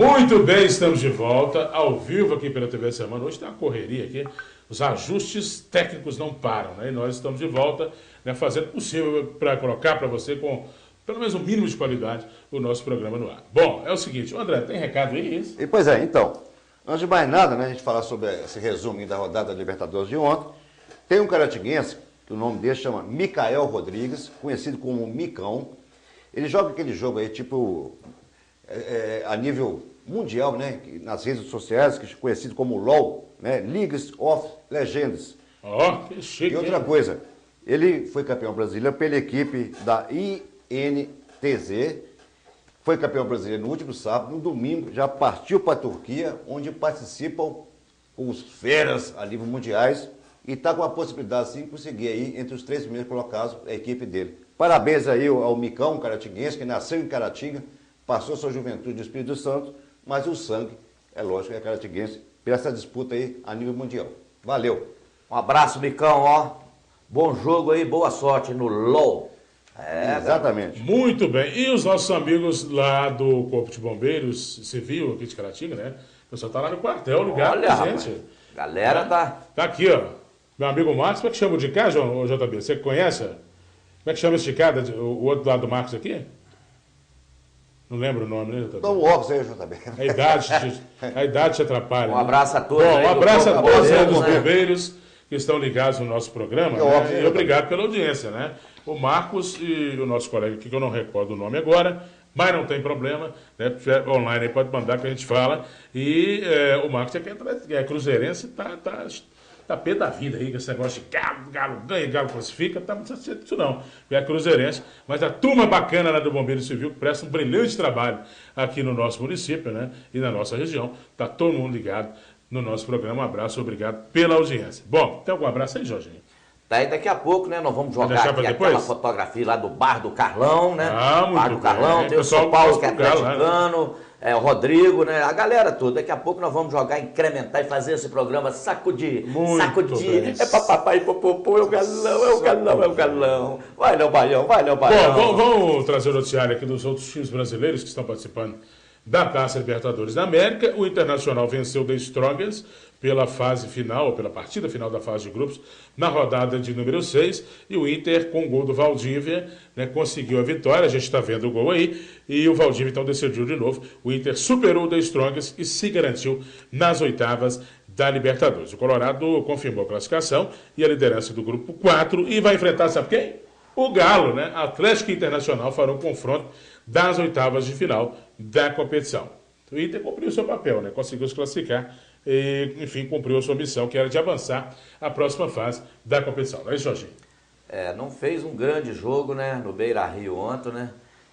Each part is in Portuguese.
Muito bem, estamos de volta, ao vivo aqui pela TV Semana. Hoje tem uma correria aqui, os ajustes técnicos não param, né? E nós estamos de volta, né, fazendo o possível para colocar para você com pelo menos um mínimo de qualidade o nosso programa no ar. Bom, é o seguinte, André, tem recado aí? Isso? E, pois é, então, antes de mais nada, né, a gente falar sobre esse resumo da rodada da Libertadores de ontem, tem um caratinguense, que o nome dele chama Micael Rodrigues, conhecido como Micão. Ele joga aquele jogo aí, tipo, a nível mundial, né, nas redes sociais, que é conhecido como LOL, né, League of Legends. Ó, que chique. E outra coisa, ele foi campeão brasileiro pela equipe da INTZ, foi campeão brasileiro no último sábado, no domingo já partiu para a Turquia, onde participam os feras a nível mundiais e está com a possibilidade, sim, de conseguir aí entre os 3 primeiros colocados a equipe dele. Parabéns aí ao Micão, caratinguense, que nasceu em Caratinga, passou sua juventude no Espírito Santo, mas o sangue, é lógico, é caratinguense, para essa disputa aí a nível mundial. Valeu! Um abraço, Micão, ó. Bom jogo aí, boa sorte no LOL. Exatamente. Muito bem. E os nossos amigos lá do Corpo de Bombeiros Civil, aqui de Caratinga, né? O pessoal tá lá no quartel, ligado, Olha, gente. rapaz, galera tá... Tá aqui, ó. Meu amigo Marcos, como é que chama o de cá, JB? Você conhece? Como é que chama esse de cá, o outro lado do Marcos aqui? Não lembro o nome, né, JB? Dá um óculos aí, JB. A idade te atrapalha. Um abraço a todos. Bom, aí um do abraço a Corpo todos aí Bombeiros, dos né? bombeiros que estão ligados no nosso programa, né? E obrigado pela audiência, né? O Marcos e o nosso colega aqui, que eu não recordo o nome agora, mas não tem problema, né? Se tiver online aí pode mandar que a gente fala. E o Marcos é cruzeirense, tá pé da vida aí, com esse negócio de galo ganha, galo classifica, tá muito satisfeito disso não. É cruzeirense, mas a turma bacana lá do Bombeiro Civil, que presta um brilhante trabalho aqui no nosso município, né? E na nossa região, tá todo mundo ligado no nosso programa. Um abraço, obrigado pela audiência. Bom, tem algum abraço aí, Jorginho? Daí daqui a pouco, né, nós vamos jogar aqui depois? aquela fotografia lá do Bar do Carlão, né? Ah, muito Bar do bem. Carlão, tem o Pessoal São Paulo que é gosta do Galo, atleticano, o Rodrigo, né? A galera toda. Daqui a pouco nós vamos jogar, incrementar e fazer esse programa sacudir. Muito sacudir. bem. É papai, popopô, é o galão, é o galão, é o galão. Vai, Léo Baião, vai, Léo Baião. Bom, vamos trazer o noticiário aqui dos outros times brasileiros que estão participando da Taça Libertadores da América. O Internacional venceu o The Strongest pela fase final, ou pela partida final da fase de grupos, na rodada de número 6, e o Inter, com o gol do Valdívia, né, conseguiu a vitória. A gente está vendo o gol aí, e o Valdívia então decidiu de novo. O Inter superou o The Strongest e se garantiu nas oitavas da Libertadores. O Colorado confirmou a classificação e a liderança do grupo 4 e vai enfrentar, sabe quem? O Galo, né? Atlético Internacional fará um confronto das oitavas de final da competição. O Inter cumpriu o seu papel, né? Conseguiu se classificar e, enfim, cumpriu a sua missão, que era de avançar à próxima fase da competição. Não é isso, Jorginho? Não fez um grande jogo, né, no Beira-Rio ontem, né?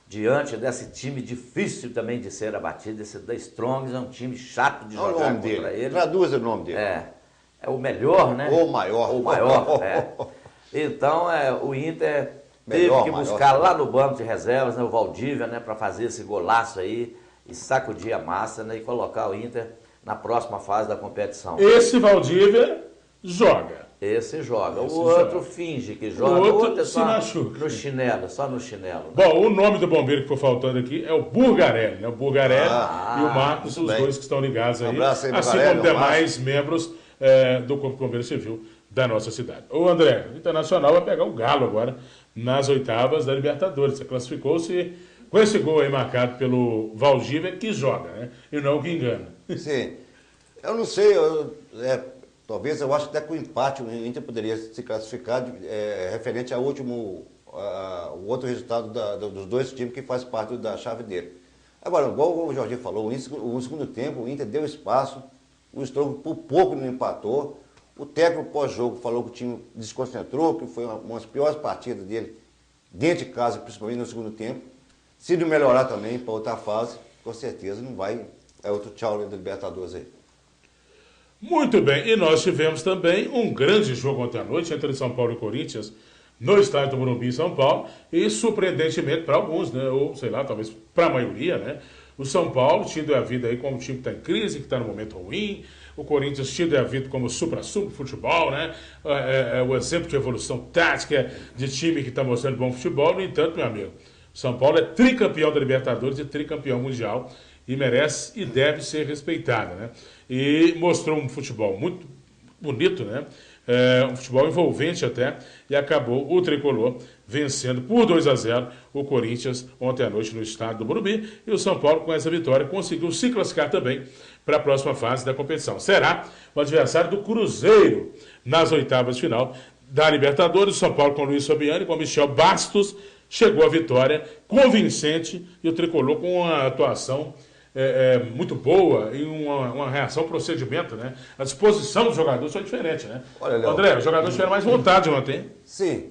Diante desse time difícil também de ser abatido, esse The Strongs é um time chato de Olha jogar o nome contra dele. ele. Traduza o nome dele. É o melhor, né? O maior. O maior, Então, o Inter Melhor, teve que maior, buscar sim. lá no banco de reservas, né, o Valdívia, né, para fazer esse golaço aí e sacudir a massa, né, e colocar o Inter na próxima fase da competição. Esse Valdívia joga. Esse joga. Esse O outro joga. finge que joga. O outro é se só machuca. no chinelo, só no chinelo. Bom, o nome do bombeiro que foi faltando aqui é o Burgarelli, né? O Burgarelli e o Marcos, os bem. dois que estão ligados aí, Um abraço aí, assim Burgarelli, como um demais membros do Corpo de Bombeiro Civil da nossa cidade. O André, o Internacional vai pegar o Galo agora nas oitavas da Libertadores. Você classificou-se com esse gol aí marcado pelo Valdívia, que joga, né? E não o que engana. Sim. Eu não sei, talvez eu acho até que o empate o Inter poderia se classificar referente ao último, o outro resultado dos dois times que faz parte da chave dele. Agora, igual o Jorginho falou, no segundo tempo o Inter deu espaço, o Strong por pouco não empatou. O técnico pós-jogo falou que o time desconcentrou, que foi uma das piores partidas dele dentro de casa, principalmente no segundo tempo. Se não melhorar também para outra fase, com certeza não vai. É outro tchau da Libertadores aí. Muito bem, e nós tivemos também um grande jogo ontem à noite entre São Paulo e Corinthians no estádio do Morumbi, em São Paulo, e surpreendentemente para alguns, né, ou sei lá, talvez para a maioria, né, o São Paulo tido a vida aí como um time que está em crise, que está no momento ruim, o Corinthians tido a vida como supra-sumo futebol, né, o exemplo de evolução tática de time que está mostrando bom futebol. No entanto, meu amigo, São Paulo é tricampeão da Libertadores e tricampeão mundial. e merece e deve ser respeitada, né? E mostrou um futebol muito bonito, né? Um futebol envolvente até, e acabou o Tricolor vencendo por 2-0 o Corinthians ontem à noite no estádio do Morumbi, e o São Paulo com essa vitória conseguiu se classificar também para a próxima fase da competição. Será o adversário do Cruzeiro nas oitavas de final da Libertadores. O São Paulo com Luiz Fabiano e com Michel Bastos chegou à vitória convincente, e o Tricolor com uma atuação muito boa e uma reação, procedimento, né? A disposição dos jogadores foi diferente, né? Olha, Léo, André, os jogadores tiveram mais vontade ontem. Sim,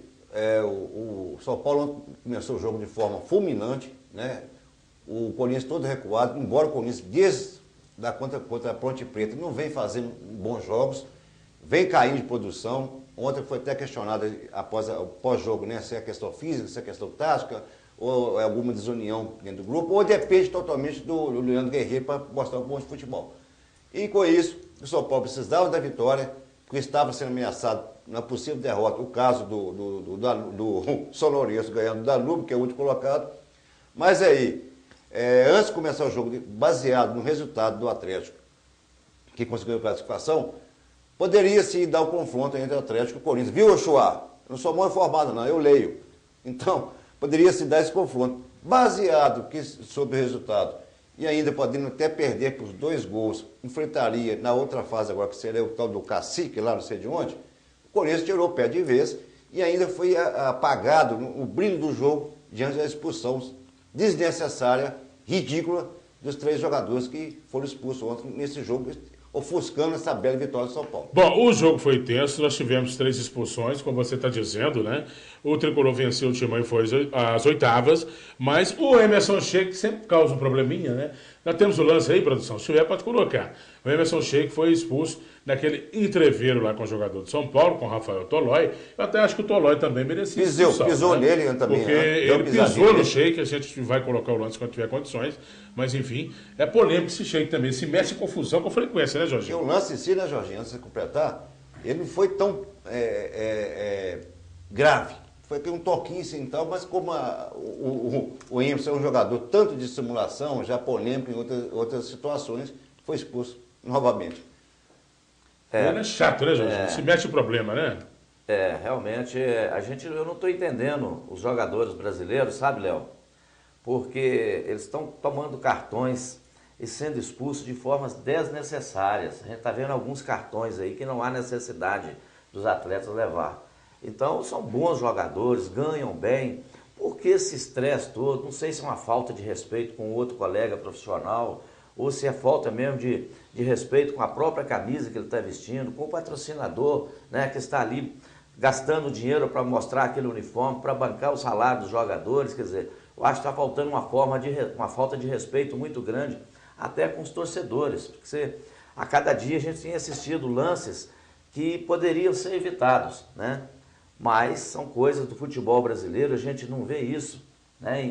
o São Paulo começou o jogo de forma fulminante, né? O Corinthians todo recuado, embora o Corinthians, desde da contra a Ponte Preta, não vem fazendo bons jogos, vem caindo de produção. Ontem foi até questionado após o pós-jogo, né? Se é questão física, se é questão tática, ou é alguma desunião dentro do grupo, ou depende totalmente do Leandro Guerreiro para mostrar um bom de futebol. E com isso, o São Paulo precisava da vitória, porque estava sendo ameaçado na possível derrota, o caso do São Lourenço ganhando o Danúbio, que é o último colocado. Mas aí, antes de começar o jogo, baseado no resultado do Atlético, que conseguiu a classificação, poderia se dar o confronto entre o Atlético e o Corinthians. Viu, Ochoa? Eu não sou mal informado, não, eu leio. Então, poderia se dar esse confronto. Baseado sobre o resultado, e ainda podendo até perder por 2 gols, enfrentaria na outra fase agora, que seria o tal do Cacique, lá não sei de onde, o Corinthians tirou o pé de vez e ainda foi apagado o brilho do jogo diante da expulsão desnecessária, ridícula, dos 3 jogadores que foram expulsos ontem nesse jogo, ofuscando essa bela vitória do São Paulo. Bom, o jogo foi tenso, nós tivemos 3 expulsões, como você está dizendo, né? O Tricolor venceu o Timão e foi às oitavas, mas o Emerson Sheik sempre causa um probleminha, né? Nós temos o lance aí, produção, se tiver pode colocar. O Emerson Sheik foi expulso naquele entreveiro lá com o jogador de São Paulo, com o Rafael Tolói. Eu até acho que o Tolói também merecia expulsão. Pisou né? nele também. Porque ele pisou no Sheik, a gente vai colocar o lance quando tiver condições, mas enfim, é polêmico esse Sheik também, se mete em confusão com frequência, né, Jorginho? E o lance em si, né, Jorginho, antes de completar, ele não foi tão grave. Foi um toquinho assim e tal, mas como o Emerson é um jogador tanto de simulação, já polêmico em outras situações, foi expulso novamente. Ele é chato, né, Jorginho? Se mete o problema, né? Realmente, eu não estou entendendo os jogadores brasileiros, sabe, Léo? Porque eles estão tomando cartões e sendo expulsos de formas desnecessárias. A gente está vendo alguns cartões aí que não há necessidade dos atletas levar. Então, são bons jogadores, ganham bem. Por que esse estresse todo? Não sei se é uma falta de respeito com outro colega profissional, ou se é falta mesmo de respeito com a própria camisa que ele está vestindo, com o patrocinador, né, que está ali gastando dinheiro para mostrar aquele uniforme, para bancar o salário dos jogadores. Quer dizer, eu acho que está faltando uma falta de respeito muito grande, até com os torcedores. Porque a cada dia a gente tem assistido lances que poderiam ser evitados, né? Mas são coisas do futebol brasileiro, a gente não vê isso, né,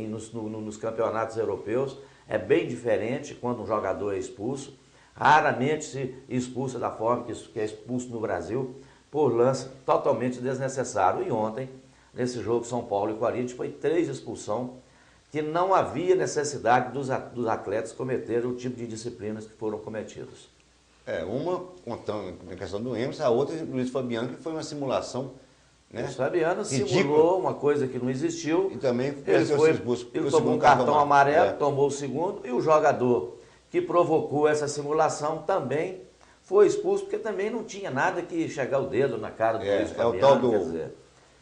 nos campeonatos europeus. É bem diferente quando um jogador é expulso. Raramente se expulsa da forma que é expulso no Brasil, por lance totalmente desnecessário. E ontem, nesse jogo São Paulo e Corinthians, foi 3 expulsões, que não havia necessidade dos atletas cometerem o tipo de disciplinas que foram cometidas. Uma contando a questão do Emerson, a outra do Luiz Fabiano, que foi uma simulação, né? O Fabiano simulou uma coisa que não existiu. E também ele tomou um cartão amarelo, tomou o segundo, e o jogador que provocou essa simulação também foi expulso, porque também não tinha nada que chegar o dedo na cara do Luiz Fabiano. É o tal do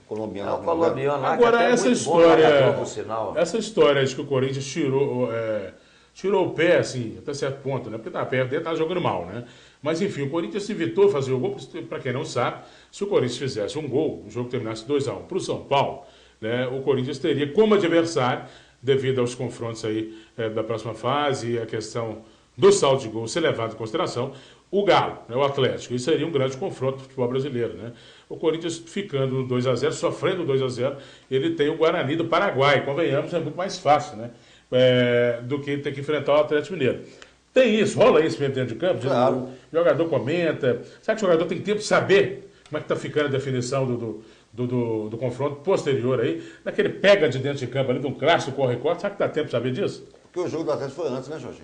colombiano. O colombiano lá, agora, que essa muito história, por sinal. Essa história de que o Corinthians tirou o pé, assim, até certo ponto, né? Porque estava perto dele, estava jogando mal, né? Mas, enfim, o Corinthians evitou fazer o gol, para quem não sabe, se o Corinthians fizesse um gol, o jogo terminasse 2-1 para o São Paulo, né, o Corinthians teria como adversário, devido aos confrontos aí da próxima fase e a questão do saldo de gol ser levado em consideração, o Galo, né, o Atlético. Isso seria um grande confronto do futebol brasileiro, né? O Corinthians ficando no 2-0, sofrendo 2-0, ele tem o Guarani do Paraguai. Convenhamos, é muito mais fácil, né? Do que ter que enfrentar o Atlético Mineiro. Tem isso, rola isso mesmo dentro de campo? Claro. O jogador comenta. Será que o jogador tem tempo de saber como é que está ficando a definição do confronto posterior aí? Daquele pega de dentro de campo ali, de um clássico corre-corte, será que dá tempo de saber disso? Porque o jogo do Atlético foi antes, né, Jorge?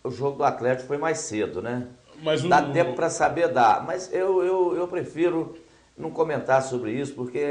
O jogo do Atlético foi mais cedo, né? Mas dá tempo para saber dar. Mas eu prefiro não comentar sobre isso, porque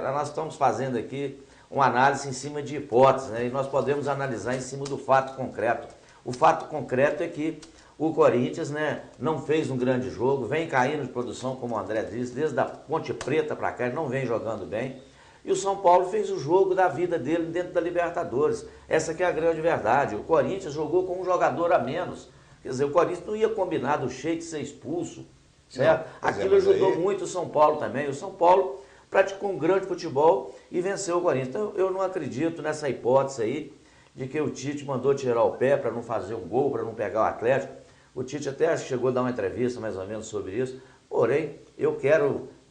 nós estamos fazendo aqui uma análise em cima de hipóteses, né? E nós podemos analisar em cima do fato concreto. O fato concreto é que o Corinthians, né, não fez um grande jogo, vem caindo de produção, como o André disse, desde a Ponte Preta para cá, ele não vem jogando bem. E o São Paulo fez o jogo da vida dele dentro da Libertadores. Essa que é a grande verdade. O Corinthians jogou com um jogador a menos. Quer dizer, o Corinthians não ia combinar do Sheik ser expulso, certo? Aquilo ajudou muito o São Paulo também. O São Paulo praticou um grande futebol e venceu o Corinthians. Então eu não acredito nessa hipótese aí de que o Tite mandou tirar o pé para não fazer um gol, para não pegar o Atlético. O Tite até chegou a dar uma entrevista mais ou menos sobre isso. Porém, eu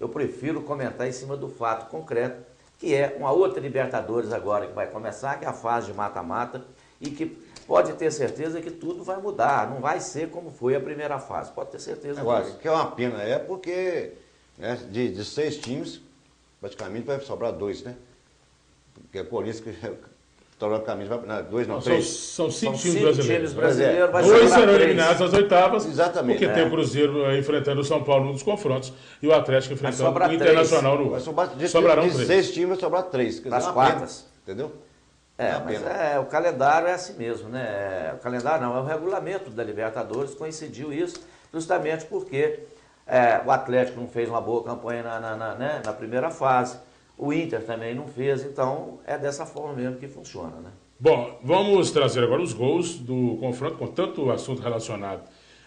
prefiro comentar em cima do fato concreto, que é uma outra Libertadores agora que vai começar, que é a fase de mata-mata, e que pode ter certeza que tudo vai mudar, não vai ser como foi a primeira fase, pode ter certeza agora, disso. Que é uma pena, porque né, de 6 times, praticamente vai sobrar 2, né? Porque é por isso que teoricamente vai... 2 não, 3. São 5 São times 5 times brasileiros. brasileiros, vai 2 sobrar serão 3. eliminados nas oitavas, Exatamente. porque tem o Cruzeiro enfrentando o São Paulo num dos confrontos e o Atlético enfrentando sobrar o Internacional no Vai sobrar, sobrarão de 3. 6 times vai sobrar 3. Nas quartas. Entendeu? Mas o calendário é assim mesmo, né? O calendário não, é o regulamento da Libertadores, coincidiu isso justamente porque o Atlético não fez uma boa campanha na primeira fase, o Inter também não fez, então é dessa forma mesmo que funciona, né? Bom, vamos trazer agora os gols do confronto, com tanto assunto relacionado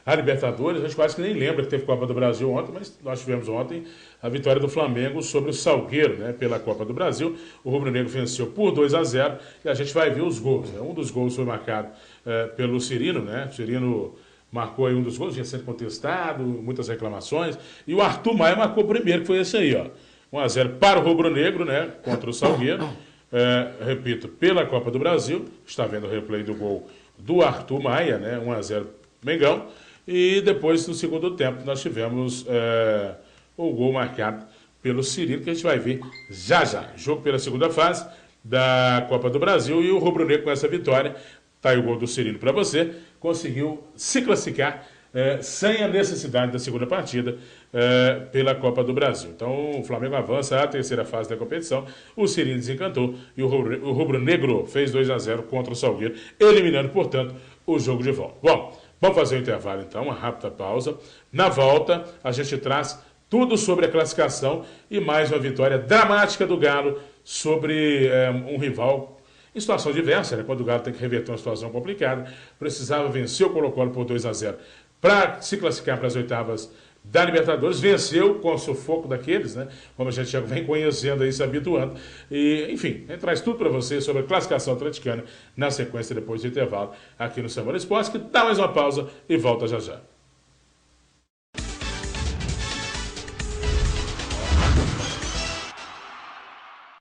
à Libertadores. A gente quase que nem lembra que teve Copa do Brasil ontem, mas nós tivemos ontem a vitória do Flamengo sobre o Salgueiro, né, pela Copa do Brasil. O rubro-negro venceu por 2-0 e a gente vai ver os gols. Né? Um dos gols foi marcado pelo Cirino, né? O Cirino marcou aí um dos gols, vinha sendo contestado, muitas reclamações. E o Arthur Maia marcou o primeiro, que foi esse aí, ó. 1-0 para o rubro-negro, né, contra o Salgueiro. Repito, pela Copa do Brasil. Está vendo o replay do gol do Arthur Maia, né, 1-0 Mengão. E depois, no segundo tempo, nós tivemos o gol marcado pelo Cirino, que a gente vai ver já já. Jogo pela segunda fase da Copa do Brasil e o rubro-negro com essa vitória, tá aí o gol do Cirino para você, conseguiu se classificar sem a necessidade da segunda partida pela Copa do Brasil. Então o Flamengo avança à terceira fase da competição, o Cirino desencantou e o rubro-negro fez 2-0 contra o Salgueiro, eliminando, portanto, o jogo de volta. Bom, vamos fazer um intervalo então, uma rápida pausa. Na volta, a gente traz tudo sobre a classificação e mais uma vitória dramática do Galo sobre um rival em situação diversa, né? Quando o Galo tem que reverter uma situação complicada, precisava vencer o Colo-Colo por 2-0 para se classificar para as oitavas da Libertadores, venceu com o sufoco daqueles, né? Como a gente já vem conhecendo aí, se habituando. E, enfim, a gente traz tudo para vocês sobre a classificação atleticana na sequência depois do intervalo aqui no Semana Esporte, que dá mais uma pausa e volta já já.